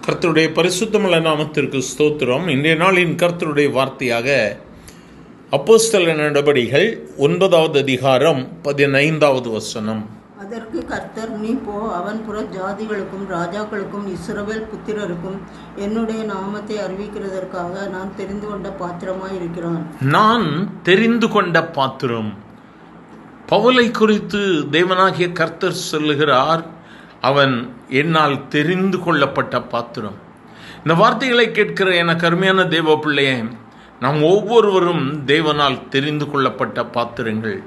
கர்த்தருடைய பரிசுத்தமுள்ள நாமத்திற்கு ஸ்தோத்திரம். இன்றைய நாளின் கர்த்தருடைய வார்த்தையாக அப்போஸ்தலர் நடபடிகள் 9வது அதிகாரம் 15வது வசனம். அதற்கு கர்த்தர், நீ போ, அவன் புற ஜாதிகளுக்கும் ராஜாக்களுக்கும் இஸ்ரவேல் புத்திரருக்கும் என்னுடைய நாமத்தை அறிவிக்கிறதற்காக நான் தெரிந்து கொண்ட பாத்திரமாய் இருக்கிறான். நான் தெரிந்து கொண்ட பாத்திரம். பவுலை குறித்து தேவனாகிய கர்த்தர் சொல்லுகிறார், அவன் என்னால் தெரிந்து கொள்ளப்பட்ட பாத்திரம். இந்த வார்த்தைகளை கேட்கிற எனக்கு அருமையான தேவ பிள்ளையே, நாம் ஒவ்வொருவரும் தேவனால் தெரிந்து கொள்ளப்பட்ட பாத்திரங்கள்.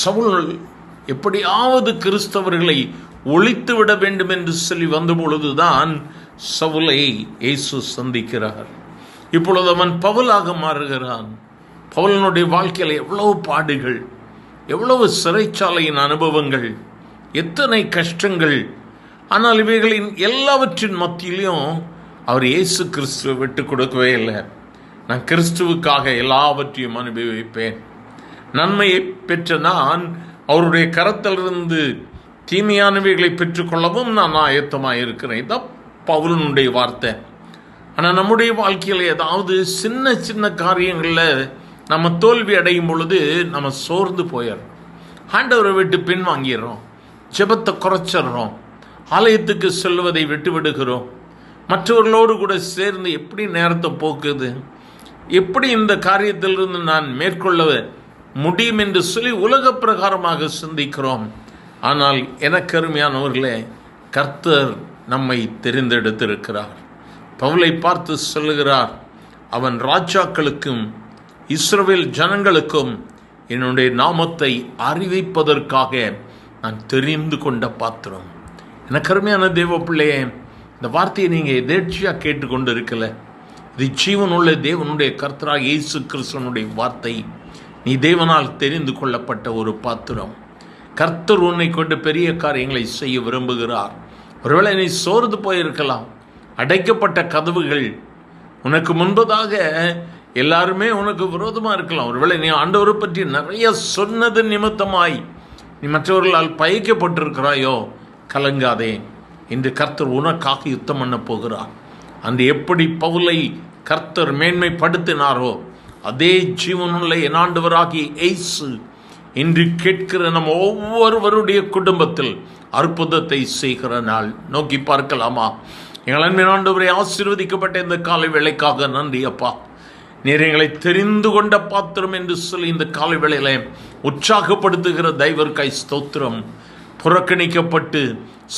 சவுல் எப்படியாவது கிறிஸ்தவர்களை ஒழித்து விட வேண்டும் என்று சொல்லி வந்தபொழுதுதான் சவுலை இயேசு சந்திக்கிறார். இப்பொழுது அவன் பவுலாக மாறுகிறான். பவுலனுடைய வாழ்க்கையில் எவ்வளவு பாடுகள், எவ்வளவு சிறைச்சாலையின் அனுபவங்கள், எத்தனை கஷ்டங்கள். ஆனால் இவைகளின் எல்லாவற்றின் மத்தியிலையும் அவர் இயேசு கிறிஸ்துவை விட்டு கொடுக்கவே இல்லை. நான் கிறிஸ்துவுக்காக எல்லாவற்றையும் அனுபவிப்பேன். நன்மையை பெற்ற நான் அவருடைய கரத்திலிருந்து தீமையானவைகளை பெற்றுக்கொள்ளவும் நான் ஆயத்தமாக இருக்கிறேன். இதான் பவுலனுடைய வார்த்தை. ஆனால் நம்முடைய வாழ்க்கையில் ஏதாவது சின்ன சின்ன காரியங்களில் நம்ம தோல்வி அடையும் பொழுது நம்ம சோர்ந்து போயிடுறோம். ஆண்டவரை விட்டு பின்வாங்கிடுறோம், ஜெபத்தை குறைச்சிடுறோம், ஆலயத்துக்கு செல்வதை விட்டு விடுகிறோம், மற்றவர்களோடு கூட சேர்ந்து எப்படி நேரத்தை போக்குது, எப்படி இந்த காரியத்திலிருந்து நான் மேற்கொள்ள முடியும் என்று சொல்லி உலக பிரகாரமாக சிந்திக்கிறோம். ஆனால் எனக்கு அருமையானவர்களே, கர்த்தர் நம்மை தெரிந்தெடுத்திருக்கிறார். பவுலை பார்த்து சொல்லுகிறார், அவன் ராஜாக்களுக்கும் இஸ்ரவேல் ஜனங்களுக்கும் என்னுடைய நாமத்தை அறிவிப்பதற்காக நான் தெரிந்து கொண்ட பாத்திரம். எனக்கு அருமையான தேவ பிள்ளையே, இந்த வார்த்தையை நீங்கள் எதேர்ச்சியாக கேட்டுக்கொண்டு இருக்கல. இது ஜீவனுள்ள தேவனுடைய கர்த்தராக இயேசு கிறிஸ்துவனுடைய வார்த்தை. நீ தேவனால் தெரிந்து கொள்ளப்பட்ட ஒரு பாத்திரம். கர்த்தர் உன்னை கொண்டு பெரிய காரியங்களை செய்ய விரும்புகிறார். ஒருவேளை நீ சோர்ந்து போயிருக்கலாம். அடைக்கப்பட்ட கதவுகள் உனக்கு முன்பதாக எல்லாருமே உனக்கு விரோதமாக இருக்கலாம். ஒருவேளை நீ ஆண்டவரை பற்றி நிறைய சொன்னது நிமித்தமாய் நீ மற்றவர்களால் பயக்கப்பட்டிருக்கிறாயோ, கலங்காதே. இன்று கர்த்தர் உனக்காக யுத்தம் பண்ண போகிறார். அந்த எப்படி பவுலை கர்த்தர் மேன்மைப்படுத்தினாரோ, அதே ஜீவனுள்ள என் ஆண்டவராகிய இயேசு இன்று கேட்கிற நம்ம ஒவ்வொருவருடைய குடும்பத்தில் அற்புதத்தை செய்கிற நாள் நோக்கி பார்க்கலாமா? எங்கள் அன்பின் ஆண்டவரை, ஆசீர்வதிக்கப்பட்ட இந்த காலை வேளைக்காக நன்றி அப்பா. நீர் எங்களை தெரிந்து கொண்ட பாத்திரம் என்று சொல்லி இந்த காலை வேளையில உற்சாகப்படுத்துகிற தெய்வர்க்காய் ஸ்தோத்திரம். புறக்கணிக்கப்பட்டு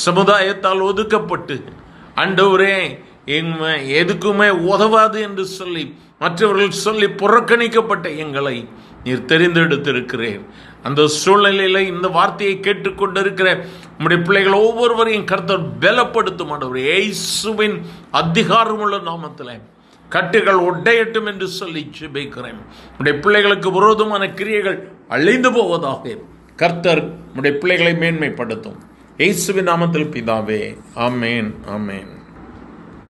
சமுதாயத்தால் ஒதுக்கப்பட்டு ஆண்டவரே எதுக்குமே உதவாது என்று சொல்லி மற்றவர்கள் சொல்லி புறக்கணிக்கப்பட்ட எங்களை நீர் தெரிந்தெடுத்திருக்கிறேன். அந்த சூழ்நிலையில் இந்த வார்த்தையை கேட்டுக்கொண்டிருக்கிற நம்முடைய பிள்ளைகள் ஒவ்வொருவரையும் கர்த்தர் பலப்படுத்தும். ஆண்டவரே, இயேசுவின் அதிகாரமுள்ள நாமத்தில் கட்டுகள் ஒட்டையட்டும் என்று சொல்லி ஜெபிக்கிறேன். நம்முடைய பிள்ளைகளுக்கு விரோதமான கிரியைகள் அழிந்து போவதாக கர்த்தர் நம்முடைய பிள்ளைகளை மேன்மைப்படுத்தும். இயேசுவின் நாமத்தில் பிதாவே, ஆமேன், ஆமேன்.